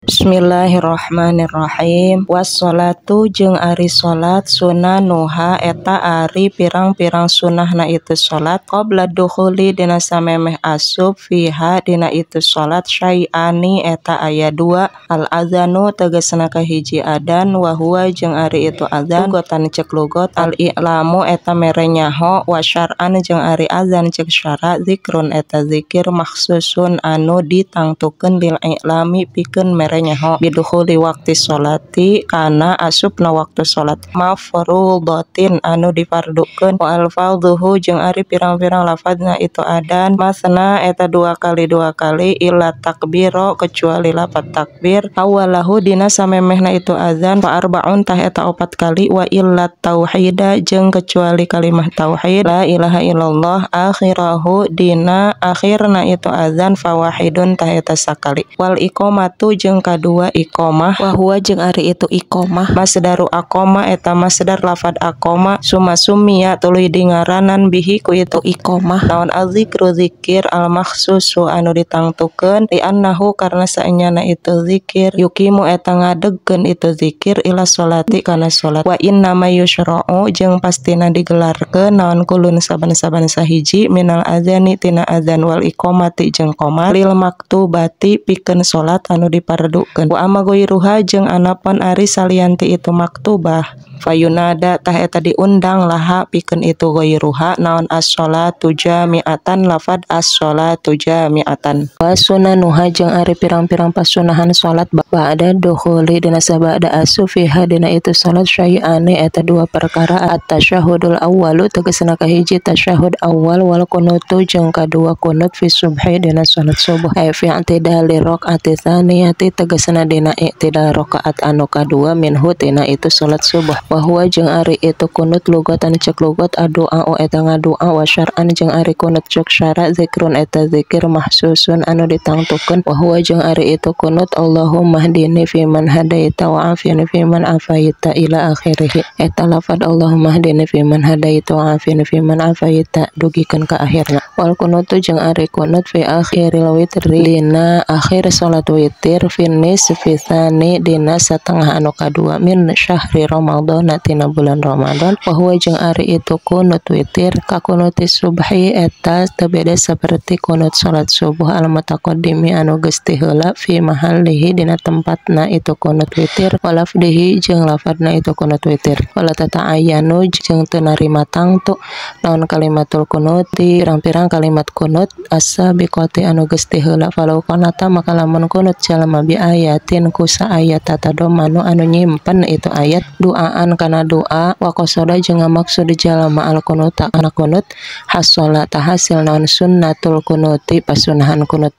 Bismillahirrahmanirrahim. Wassalatu jeung ari salat sunanuha eta ari pirang-pirang sunahna itu salat qabla dukhuli dina samemeh asup fiha dina itu salat syai'ani eta aya dua al adzanu tegasna kahiji adan wa huwa jeung ari itu adzan gotan cek lugot al i'lamu eta mere nyaho wa syar'an jeung ari adzan cek syara zikrun eta zikir makhsusun anu ditangtukeun lil i'lami pikeun mere nyaho bidukhuli waktu sholati kana asupna waktu sholat mafrudatin anu difardukeun wa alfadzuhu jeung ari pirang-pirang lafadzna itu adan masna eta dua kali illa takbiro kecuali lafaz takbir awalahu dina samemehna itu azan fa arbaun tah eta 4 kali wa illa tauhida jeung kecuali kalimah tauhid la ilaha illallah akhirahu dina akhirna itu azan fa wahidun tah eta sakali wal iqamatu jeung kadua iqamah wa huwa jeung ari itu iqamah masdaru aqama eta masdar lafad aqama summa summiya tuluy dingaranan bihi ku itu iqamah naon azikru zikir al makhsusu anu ditangtukeun li annahu karna saenyana itu zikir yukimu eta ngadegkeun itu zikir ila sholati kana salat wa inna ma yusyra'u jeung pastina digelarkeun naon kulun saban-saban sahiji minal azani tina azan wal iqamati jeung qomat lil maktubati pikeun salat anu dipardukeun wa amma ghairuha jeung anapan ari salianti itu maktubah fayunada tah eta diundang laha pikeun itu ghairuha naon as-sholatu jami'atan lafad as-sholatu jami'atan wa sunanuha jeung ari pirang-pirang pasunahan salat ba'da dukhuli dina sabada asup fiha dina itu salat syai'ani eta dua perkara at-tasyahudul awwalu tegasna kahiji tasyahud awal wal kunutu jeung kadua kunut fi subhi dina salat subuh ay fi i'tidali rakaati tsaniyati tegasna dina i'tidal rakaat anu kadua minhu tina itu salat subuh wa huwa jeung ari itu kunut lugatan cek lugat adoa eta ngadoa wa syar'an jeung ari kunut cek syara zikrun eta zikir mahsusun anu ditangtukeun wa huwa jeung ari itu kunut Allahumma hdini fi man hadaita wa afini fi man afaita ila akhirih eta lafad Allahumma hdini fi man hadaita wa afini fi man afaita dugikeun ka akhirna wal kunutu jeung ari kunut fi akhiril witri dina akhir salat witir finis fisani dina satengah anu kadua min syahri Ramadan tina bulan Ramadan wa huwa jeung ari itu kunut witir ka kunut subhi eta teu beda saperti kunut salat subuh al mutaqaddimi anu geus ti heula fi mahallihi dina tempatna itu kunut witir walafdihi jeung lafadna itu kunut witir wala tata'ayyanu jeung teu narima tangtu naon kalimatul kunuti pirang-pirang kalimat kunut as-sabiqati anu geus ti heula falau qanata maka lamun kunut jalma bi ayatin ku saayat tatadomanu anu nyimpen itu ayat duaan kana doa wa qasada jeung ngamaksud jalma al kunuta kana kunut hasola tahasil naon sunnatul kunuti pasunahan kunut